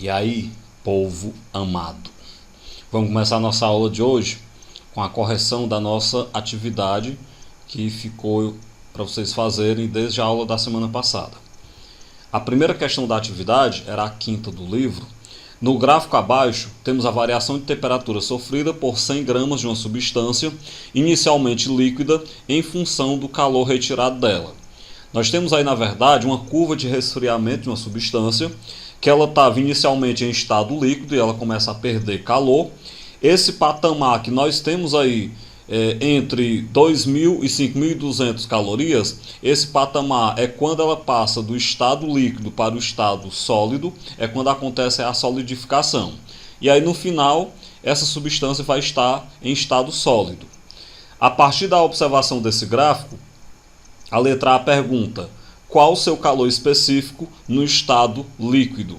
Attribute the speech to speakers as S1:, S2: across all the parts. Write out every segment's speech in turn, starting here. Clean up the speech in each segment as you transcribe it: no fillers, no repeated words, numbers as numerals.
S1: E aí, povo amado, vamos começar a nossa aula de hoje com a correção da nossa atividade que ficou para vocês fazerem desde a aula da semana passada. A primeira questão da atividade era a quinta do livro. No gráfico abaixo, temos a variação de temperatura sofrida por 100 gramas de uma substância inicialmente líquida em função do calor retirado dela. Nós temos aí, na verdade, uma curva de resfriamento de uma substância que ela estava inicialmente em estado líquido e ela começa a perder calor. Esse patamar que nós temos aí entre 2.000 e 5.200 calorias, esse patamar é quando ela passa do estado líquido para o estado sólido, é quando acontece a solidificação. E aí no final, essa substância vai estar em estado sólido. A partir da observação desse gráfico, a letra A pergunta: qual o seu calor específico no estado líquido?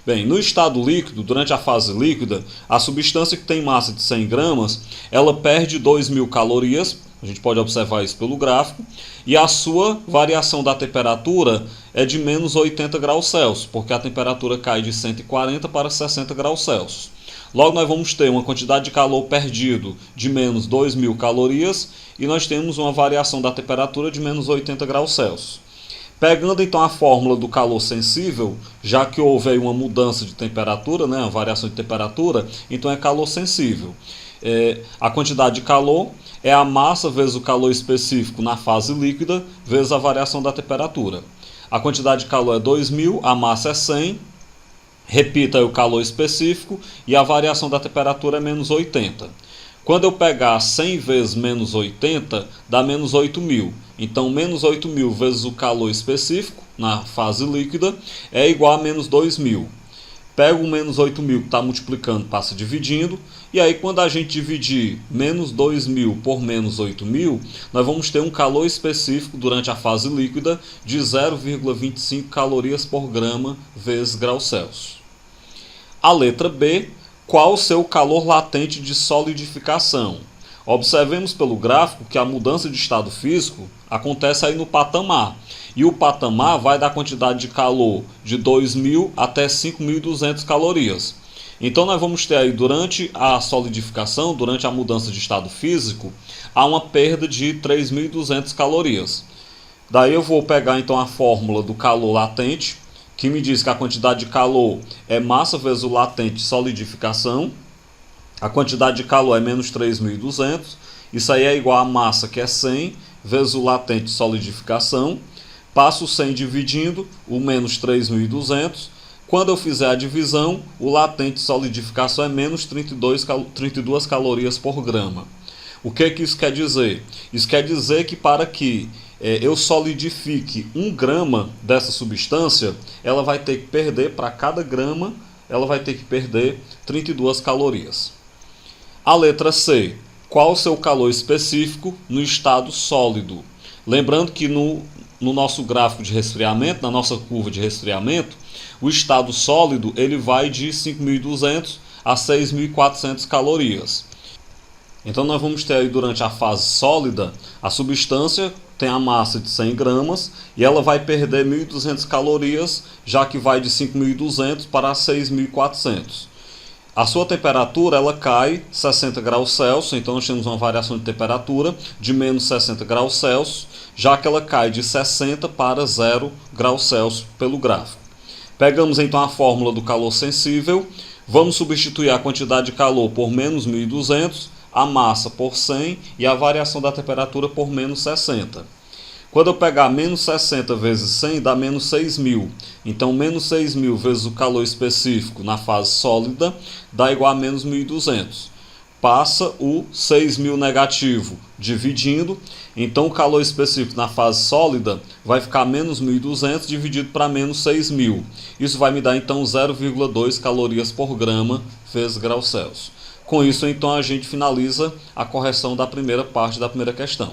S1: Bem, no estado líquido, durante a fase líquida, a substância que tem massa de 100 gramas, ela perde 2.000 calorias, a gente pode observar isso pelo gráfico, e a sua variação da temperatura é de menos 80 graus Celsius, porque a temperatura cai de 140 para 60 graus Celsius. Logo, nós vamos ter uma quantidade de calor perdido de menos 2.000 calorias e nós temos uma variação da temperatura de menos 80 graus Celsius. Pegando então a fórmula do calor sensível, já que houve aí uma mudança de temperatura, uma variação de temperatura, então é calor sensível. A quantidade de calor é a massa vezes o calor específico na fase líquida vezes a variação da temperatura. A quantidade de calor é 2.000, a massa é 100. Repita aí o calor específico e a variação da temperatura é menos 80. Quando eu pegar 100 vezes menos 80, dá menos 8.000. Então, menos 8.000 vezes o calor específico, na fase líquida, é igual a menos 2.000. Pego o menos 8.000 que está multiplicando, passa dividindo. E aí, quando a gente dividir menos 2.000 por menos 8.000, nós vamos ter um calor específico durante a fase líquida de 0,25 calorias por grama vezes graus Celsius. A letra B: qual o seu calor latente de solidificação? Observemos pelo gráfico que a mudança de estado físico acontece aí no patamar. E o patamar vai da quantidade de calor de 2.000 até 5.200 calorias. Então nós vamos ter aí durante a solidificação, durante a mudança de estado físico, há uma perda de 3.200 calorias. Daí eu vou pegar então a fórmula do calor latente, que me diz que a quantidade de calor é massa vezes o latente de solidificação. A quantidade de calor é menos 3.200. Isso aí é igual a massa, que é 100, vezes o latente de solidificação. Passo o 100 dividindo o menos 3.200. Quando eu fizer a divisão, o latente de solidificação é menos 32 calorias por grama. O que isso quer dizer? Isso quer dizer que para que eu solidifique 1 grama dessa substância, ela vai ter que perder, para cada grama, ela vai ter que perder 32 calorias. A letra C: qual o seu calor específico no estado sólido? Lembrando que no nosso gráfico de resfriamento, na nossa curva de resfriamento, o estado sólido ele vai de 5.200 a 6.400 calorias. Então nós vamos ter aí durante a fase sólida, a substância tem a massa de 100 gramas e ela vai perder 1.200 calorias, já que vai de 5.200 para 6.400. A sua temperatura ela cai 60 graus Celsius, então nós temos uma variação de temperatura de menos 60 graus Celsius, já que ela cai de 60 para 0 graus Celsius pelo gráfico. Pegamos então a fórmula do calor sensível, vamos substituir a quantidade de calor por menos 1.200, a massa por 100 e a variação da temperatura por menos 60. Quando eu pegar menos 60 vezes 100, dá menos 6.000. Então, menos 6.000 vezes o calor específico na fase sólida dá igual a menos 1.200. Passa o 6.000 negativo dividindo. Então, o calor específico na fase sólida vai ficar menos 1.200 dividido para menos 6.000. Isso vai me dar, então, 0,2 calorias por grama vezes graus Celsius. Com isso, então, a gente finaliza a correção da primeira parte da primeira questão.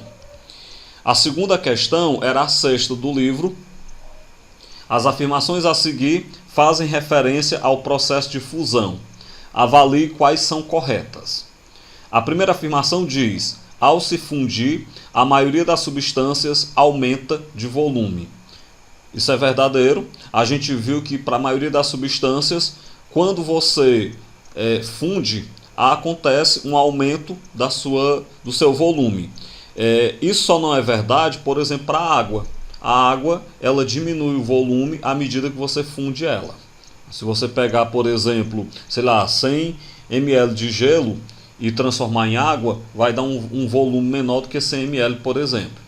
S1: A segunda questão era a sexta do livro. As afirmações a seguir fazem referência ao processo de fusão. Avalie quais são corretas. A primeira afirmação diz: ao se fundir, a maioria das substâncias aumenta de volume. Isso é verdadeiro. A gente viu que para a maioria das substâncias quando você funde, acontece um aumento do seu volume. Isso só não é verdade, por exemplo, para a água. A água, ela diminui o volume à medida que você funde ela. Se você pegar, por exemplo, sei lá, 100 ml de gelo e transformar em água, vai dar um volume menor do que 100 ml, por exemplo.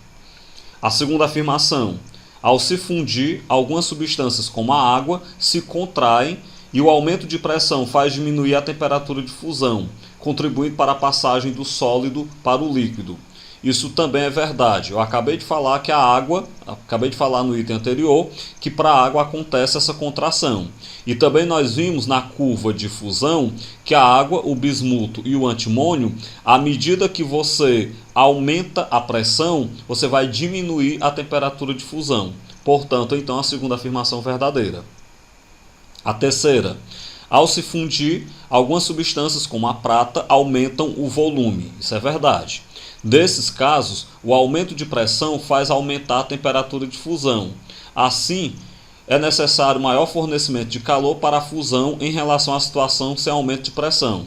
S1: A segunda afirmação: ao se fundir, algumas substâncias como a água se contraem e o aumento de pressão faz diminuir a temperatura de fusão, contribuindo para a passagem do sólido para o líquido. Isso também é verdade. Eu acabei de falar que acabei de falar no item anterior, que para a água acontece essa contração. E também nós vimos na curva de fusão que a água, o bismuto e o antimônio, à medida que você aumenta a pressão, você vai diminuir a temperatura de fusão. Portanto, então, a segunda afirmação verdadeira. A terceira: ao se fundir, algumas substâncias como a prata aumentam o volume. Isso é verdade. Nesses casos, o aumento de pressão faz aumentar a temperatura de fusão. Assim, é necessário maior fornecimento de calor para a fusão em relação à situação sem aumento de pressão.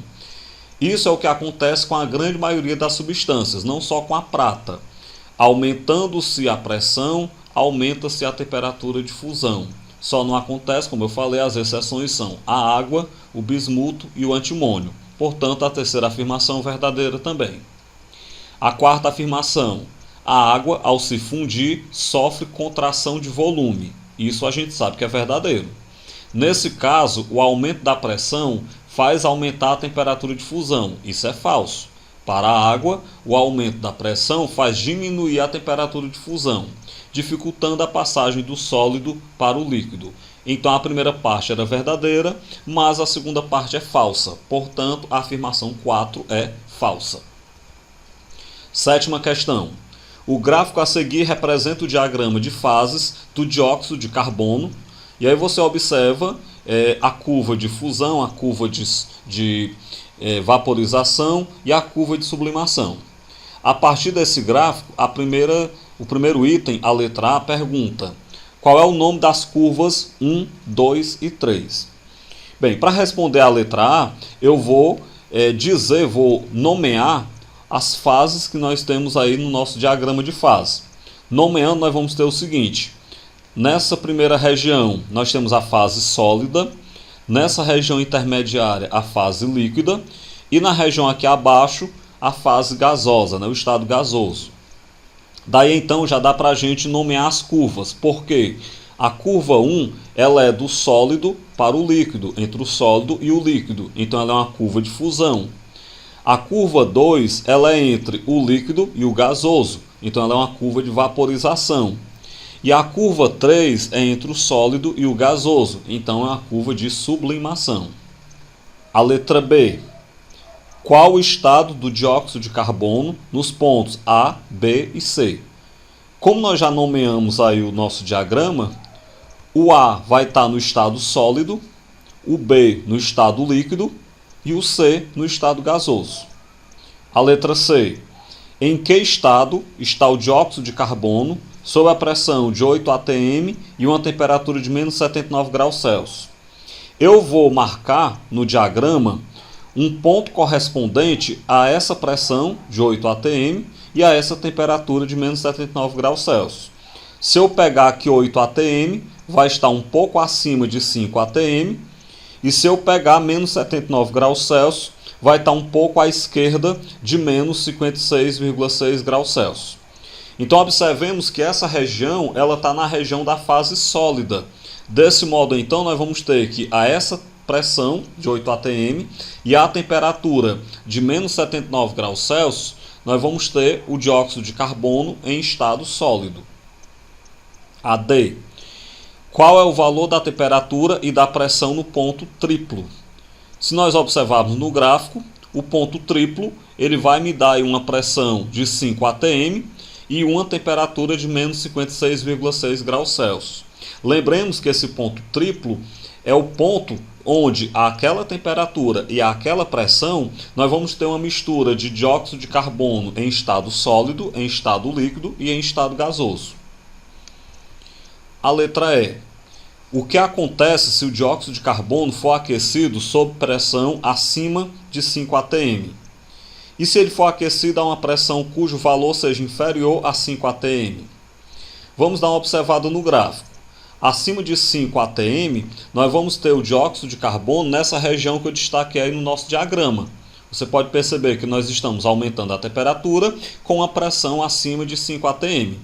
S1: Isso é o que acontece com a grande maioria das substâncias, não só com a prata. Aumentando-se a pressão, aumenta-se a temperatura de fusão. Só não acontece, como eu falei, as exceções são a água, o bismuto e o antimônio. Portanto, a terceira afirmação verdadeira também. A quarta afirmação: a água, ao se fundir, sofre contração de volume. Isso a gente sabe que é verdadeiro. Nesse caso, o aumento da pressão faz aumentar a temperatura de fusão. Isso é falso. Para a água, o aumento da pressão faz diminuir a temperatura de fusão, dificultando a passagem do sólido para o líquido. Então a primeira parte era verdadeira, mas a segunda parte é falsa. Portanto, a afirmação 4 é falsa. Sétima questão. O gráfico a seguir representa o diagrama de fases do dióxido de carbono. E aí você observa a curva de fusão, a curva de vaporização e a curva de sublimação. A partir desse gráfico, o primeiro item, a letra A, pergunta: qual é o nome das curvas 1, 2 e 3? Bem, para responder a letra A, eu vou nomear as fases que nós temos aí no nosso diagrama de fase. Nomeando, nós vamos ter o seguinte: nessa primeira região, nós temos a fase sólida, nessa região intermediária, a fase líquida, e na região aqui abaixo, a fase gasosa, o estado gasoso. Daí então já dá para a gente nomear as curvas, porque a curva 1 ela é do sólido para o líquido, entre o sólido e o líquido, então ela é uma curva de fusão. A curva 2 ela é entre o líquido e o gasoso, então ela é uma curva de vaporização. E a curva 3 é entre o sólido e o gasoso, então é uma curva de sublimação. A letra B. Qual o estado do dióxido de carbono nos pontos A, B e C? Como nós já nomeamos aí o nosso diagrama, o A vai estar no estado sólido, o B no estado líquido e o C no estado gasoso. A letra C. Em que estado está o dióxido de carbono sob a pressão de 8 atm e uma temperatura de menos 79 graus Celsius? Eu vou marcar no diagrama um ponto correspondente a essa pressão de 8 atm e a essa temperatura de menos 79 graus Celsius. Se eu pegar aqui 8 atm, vai estar um pouco acima de 5 atm, e se eu pegar menos 79 graus Celsius, vai estar um pouco à esquerda de menos 56,6 graus Celsius. Então observemos que essa região ela está na região da fase sólida. Desse modo, então, nós vamos ter que a essa pressão de 8 atm e a temperatura de menos 79 graus Celsius, nós vamos ter o dióxido de carbono em estado sólido. A D. Qual é o valor da temperatura e da pressão no ponto triplo? Se nós observarmos no gráfico, o ponto triplo ele vai me dar uma pressão de 5 atm e uma temperatura de menos 56,6 graus Celsius. Lembremos que esse ponto triplo é o ponto onde aquela temperatura e aquela pressão nós vamos ter uma mistura de dióxido de carbono em estado sólido, em estado líquido e em estado gasoso. A letra E. O que acontece se o dióxido de carbono for aquecido sob pressão acima de 5 atm? E se ele for aquecido a uma pressão cujo valor seja inferior a 5 atm? Vamos dar uma observada no gráfico. Acima de 5 atm, nós vamos ter o dióxido de carbono nessa região que eu destaquei aí no nosso diagrama. Você pode perceber que nós estamos aumentando a temperatura com a pressão acima de 5 atm.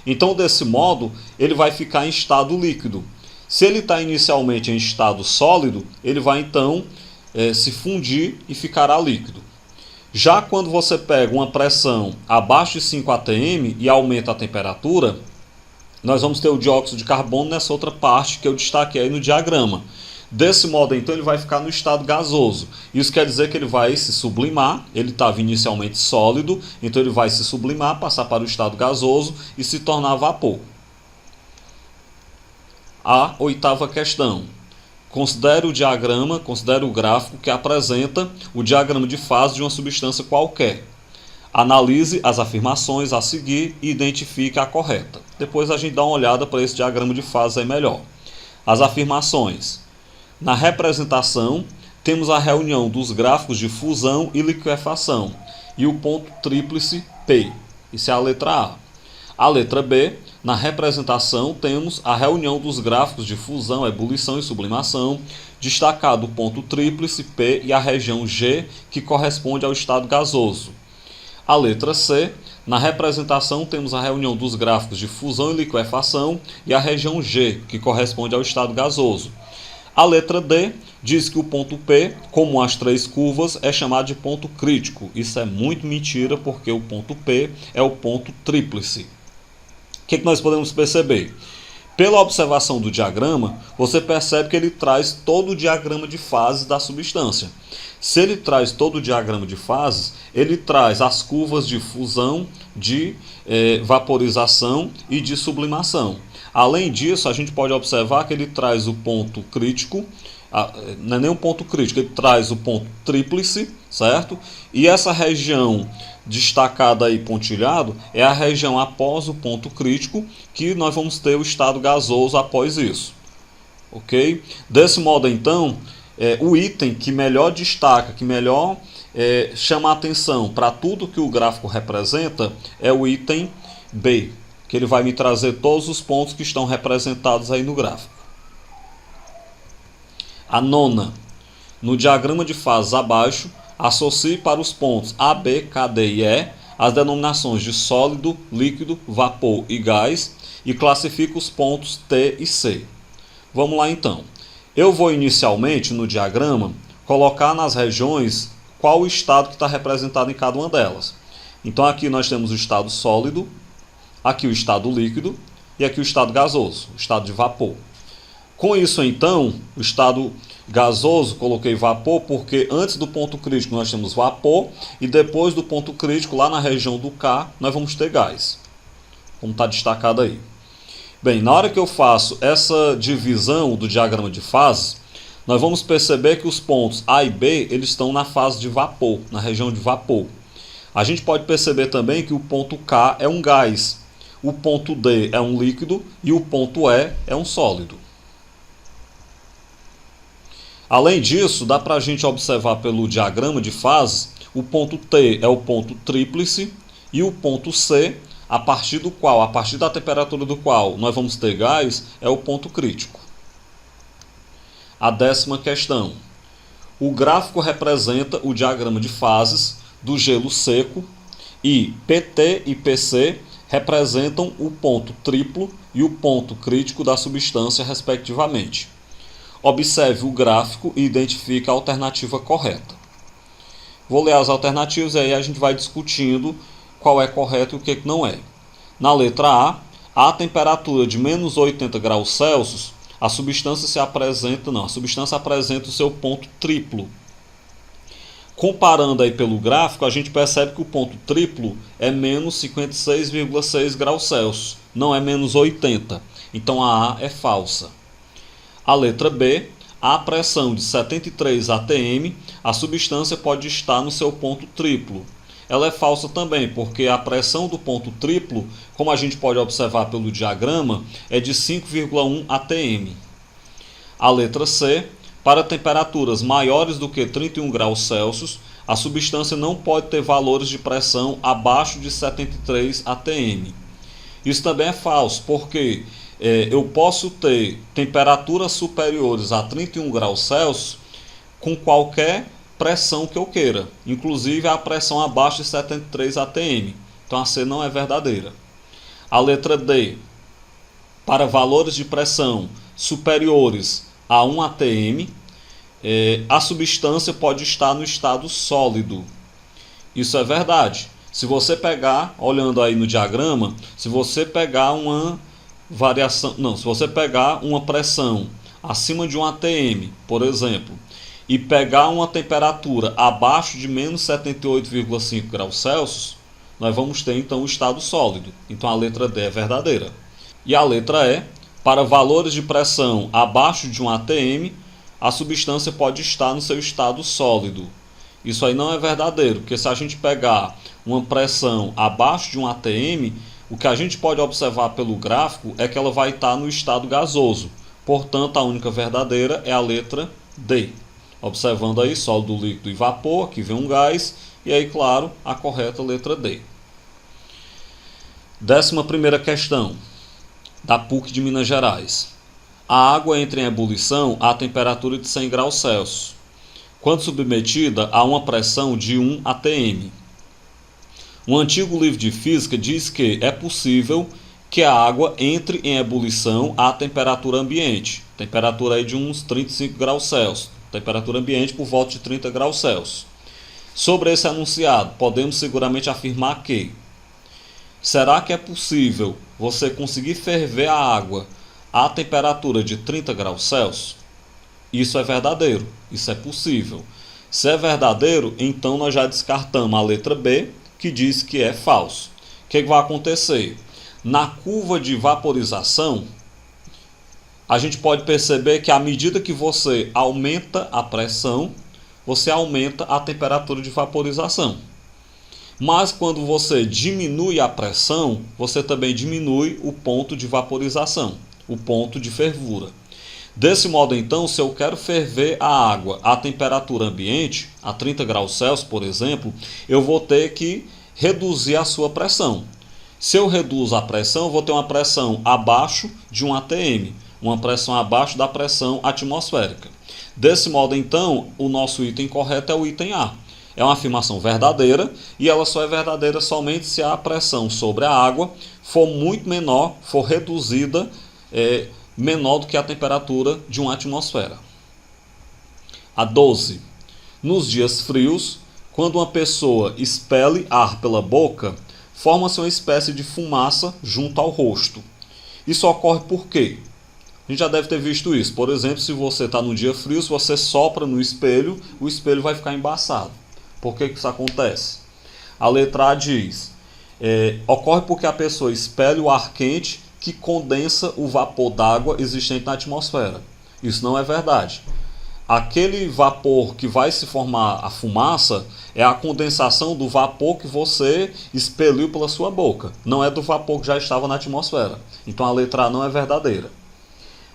S1: Então, desse modo, ele vai ficar em estado líquido. Se ele está inicialmente em estado sólido, ele vai então se fundir e ficará líquido. Já quando você pega uma pressão abaixo de 5 atm e aumenta a temperatura, nós vamos ter o dióxido de carbono nessa outra parte que eu destaquei aí no diagrama. Desse modo, então, ele vai ficar no estado gasoso. Isso quer dizer que ele vai se sublimar, ele estava inicialmente sólido, então ele vai se sublimar, passar para o estado gasoso e se tornar vapor. A oitava questão. Considere o diagrama, considere o gráfico que apresenta o diagrama de fase de uma substância qualquer. Analise as afirmações a seguir e identifique a correta. Depois a gente dá uma olhada para esse diagrama de fase aí melhor. As afirmações. Na representação, temos a reunião dos gráficos de fusão e liquefação e o ponto tríplice P. Isso é a letra A. A letra B, na representação, temos a reunião dos gráficos de fusão, ebulição e sublimação, destacado o ponto tríplice P e a região G, que corresponde ao estado gasoso. A letra C, na representação, temos a reunião dos gráficos de fusão e liquefação e a região G, que corresponde ao estado gasoso. A letra D diz que o ponto P, como as três curvas, é chamado de ponto crítico. Isso é muito mentira, porque o ponto P é o ponto tríplice. O que nós podemos perceber? Pela observação do diagrama, você percebe que ele traz todo o diagrama de fases da substância. Se ele traz todo o diagrama de fases, ele traz as curvas de fusão, de vaporização e de sublimação. Além disso, a gente pode observar que ele traz o ponto crítico, não é nem um ponto crítico, ele traz o ponto tríplice, certo? E essa região destacada aí, pontilhado, é a região após o ponto crítico, que nós vamos ter o estado gasoso após isso. Ok? Desse modo, então, o item que melhor destaca, que melhor chama a atenção para tudo que o gráfico representa é o item B, que ele vai me trazer todos os pontos que estão representados aí no gráfico. A nona, no diagrama de fases abaixo, associe para os pontos A, B, K, D e E as denominações de sólido, líquido, vapor e gás e classifique os pontos T e C. Vamos lá então. Eu vou inicialmente no diagrama colocar nas regiões qual o estado que está representado em cada uma delas. Então aqui nós temos o estado sólido, aqui o estado líquido e aqui o estado gasoso, o estado de vapor. Com isso, então, o estado gasoso, coloquei vapor, porque antes do ponto crítico nós temos vapor e depois do ponto crítico, lá na região do K, nós vamos ter gás, como está destacado aí. Bem, na hora que eu faço essa divisão do diagrama de fases, nós vamos perceber que os pontos A e B eles estão na fase de vapor, na região de vapor. A gente pode perceber também que o ponto K é um gás, o ponto D é um líquido e o ponto E é um sólido. Além disso, dá para a gente observar pelo diagrama de fases, o ponto T é o ponto tríplice e o ponto C, a partir da temperatura do qual nós vamos ter gás, é o ponto crítico. A 10ª questão. O gráfico representa o diagrama de fases do gelo seco e PT e PC representam o ponto triplo e o ponto crítico da substância, respectivamente. Observe o gráfico e identifique a alternativa correta. Vou ler as alternativas e aí a gente vai discutindo qual é correto e o que não é. Na letra A temperatura de menos 80 graus Celsius, a substância apresenta o seu ponto triplo. Comparando aí pelo gráfico, a gente percebe que o ponto triplo é menos 56,6 graus Celsius, não é menos 80. Então a é falsa. A letra B, a pressão de 73 atm, a substância pode estar no seu ponto triplo. Ela é falsa também, porque a pressão do ponto triplo, como a gente pode observar pelo diagrama, é de 5,1 atm. A letra C, para temperaturas maiores do que 31 graus Celsius, a substância não pode ter valores de pressão abaixo de 73 atm. Isso também é falso, porque eu posso ter temperaturas superiores a 31 graus Celsius com qualquer pressão que eu queira, inclusive a pressão abaixo de 73 atm. Então a C não é verdadeira. A letra D, para valores de pressão superiores a 1 atm, a substância pode estar no estado sólido. Isso é verdade. Se você pegar, olhando aí no diagrama, se você pegar uma pressão acima de 1 atm, por exemplo, e pegar uma temperatura abaixo de menos 78,5 graus Celsius, nós vamos ter então o estado sólido. Então a letra D é verdadeira. E a letra E, para valores de pressão abaixo de 1 atm, a substância pode estar no seu estado sólido. Isso aí não é verdadeiro, porque se a gente pegar uma pressão abaixo de 1 atm, o que a gente pode observar pelo gráfico é que ela vai estar no estado gasoso. Portanto, a única verdadeira é a letra D. Observando aí sólido, líquido e vapor, aqui vem um gás, e aí, claro, a correta letra D. 11ª questão, da PUC de Minas Gerais. A água entra em ebulição a temperatura de 100 graus Celsius, quando submetida a uma pressão de 1 atm. Um antigo livro de física diz que é possível que a água entre em ebulição à temperatura ambiente, temperatura aí de uns 35 graus Celsius, temperatura ambiente por volta de 30 graus Celsius. Sobre esse enunciado, podemos seguramente afirmar que: será que é possível você conseguir ferver a água à temperatura de 30 graus Celsius? Isso é verdadeiro, isso é possível. Se é verdadeiro, então nós já descartamos a letra B, que diz que é falso. O que vai acontecer? Na curva de vaporização, a gente pode perceber que à medida que você aumenta a pressão, você aumenta a temperatura de vaporização. Mas quando você diminui a pressão, você também diminui o ponto de vaporização, o ponto de fervura. Desse modo, então, se eu quero ferver a água à temperatura ambiente, a 30 graus Celsius, por exemplo, eu vou ter que reduzir a sua pressão. Se eu reduzo a pressão, eu vou ter uma pressão abaixo de 1 atm, uma pressão abaixo da pressão atmosférica. Desse modo, então, o nosso item correto é o item A. É uma afirmação verdadeira e ela só é verdadeira somente se a pressão sobre a água for muito menor, for reduzida, menor do que a temperatura de uma atmosfera. A 12. Nos dias frios, quando uma pessoa expele ar pela boca, forma-se uma espécie de fumaça junto ao rosto. Isso ocorre por quê? A gente já deve ter visto isso. Por exemplo, se você está num dia frio, se você sopra no espelho, o espelho vai ficar embaçado. Por que isso acontece? A letra A diz: ocorre porque a pessoa expele o ar quente que condensa o vapor d'água existente na atmosfera. Isso não é verdade. Aquele vapor que vai se formar a fumaça é a condensação do vapor que você expeliu pela sua boca. Não é do vapor que já estava na atmosfera. Então a letra A não é verdadeira.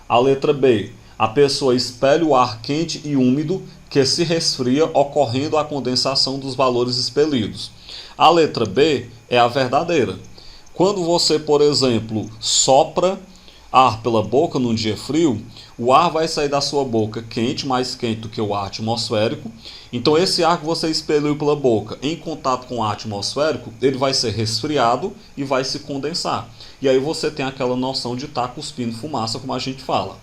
S1: A letra B. A pessoa expele o ar quente e úmido que se resfria, ocorrendo a condensação dos valores expelidos. A letra B é a verdadeira. Quando você, por exemplo, sopra ar pela boca num dia frio, o ar vai sair da sua boca quente, mais quente do que o ar atmosférico. Então esse ar que você expeliu pela boca em contato com o ar atmosférico, ele vai ser resfriado e vai se condensar. E aí você tem aquela noção de estar cuspindo fumaça, como a gente fala.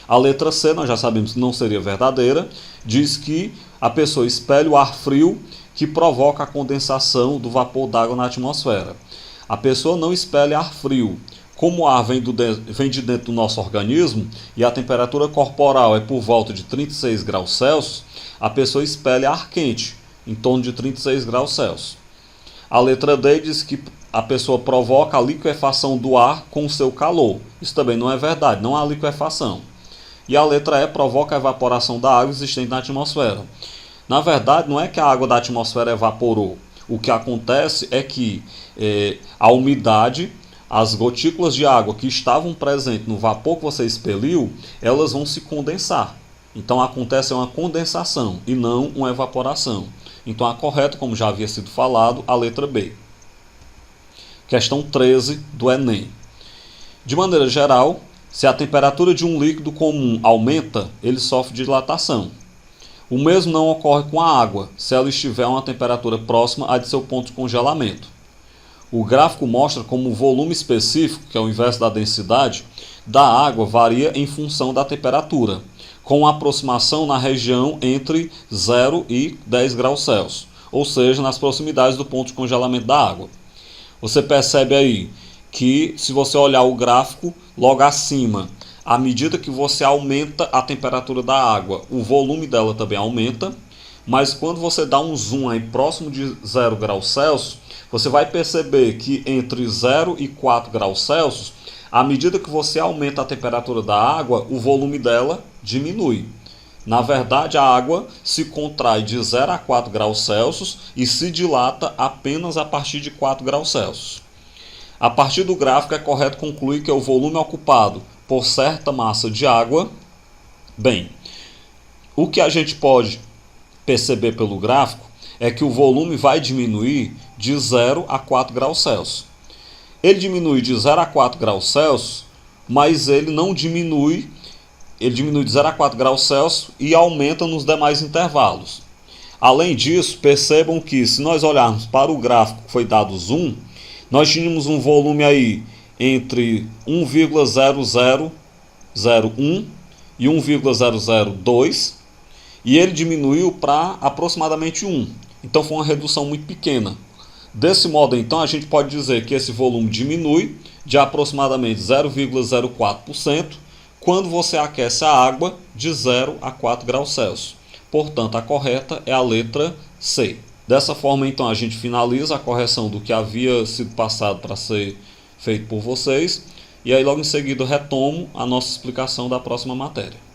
S1: A letra C, nós já sabemos que não seria verdadeira, diz que a pessoa expele o ar frio que provoca a condensação do vapor d'água na atmosfera. A pessoa não expele ar frio. Como o ar vem de dentro do nosso organismo e a temperatura corporal é por volta de 36 graus Celsius, a pessoa expele ar quente, em torno de 36 graus Celsius. A letra D diz que a pessoa provoca a liquefação do ar com o seu calor. Isso também não é verdade, não há liquefação. E a letra E provoca a evaporação da água existente na atmosfera. Na verdade, não é que a água da atmosfera evaporou. O que acontece é que a umidade as gotículas de água que estavam presentes no vapor que você expeliu, elas vão se condensar. Então acontece uma condensação e não uma evaporação. Então a correta, como já havia sido falado, a letra B. Questão 13 do Enem. De maneira geral, se a temperatura de um líquido comum aumenta, ele sofre dilatação. O mesmo não ocorre com a água, se ela estiver a uma temperatura próxima à de seu ponto de congelamento. O gráfico mostra como o volume específico, que é o inverso da densidade, da água varia em função da temperatura, com uma aproximação na região entre 0 e 10 graus Celsius, ou seja, nas proximidades do ponto de congelamento da água. Você percebe aí que, se você olhar o gráfico, logo acima, à medida que você aumenta a temperatura da água, o volume dela também aumenta, mas quando você dá um zoom aí próximo de 0 graus Celsius, você vai perceber que entre 0 e 4 graus Celsius, à medida que você aumenta a temperatura da água, o volume dela diminui. Na verdade, a água se contrai de 0 a 4 graus Celsius e se dilata apenas a partir de 4 graus Celsius. A partir do gráfico é correto concluir que o volume ocupado por certa massa de água, bem, o que a gente pode perceber pelo gráfico é que o volume vai diminuir de 0 a 4 graus Celsius. Ele diminui de 0 a 4 graus Celsius, mas ele não diminui, ele diminui de 0 a 4 graus Celsius e aumenta nos demais intervalos. Além disso, percebam que se nós olharmos para o gráfico que foi dado zoom, nós tínhamos um volume aí entre 1,0001 e 1,002 e ele diminuiu para aproximadamente 1. Então foi uma redução muito pequena. Desse modo, então, a gente pode dizer que esse volume diminui de aproximadamente 0,04% quando você aquece a água de 0 a 4 graus Celsius. Portanto, a correta é a letra C. Dessa forma, então, a gente finaliza a correção do que havia sido passado para ser feito por vocês. E aí, logo em seguida, retomo a nossa explicação da próxima matéria.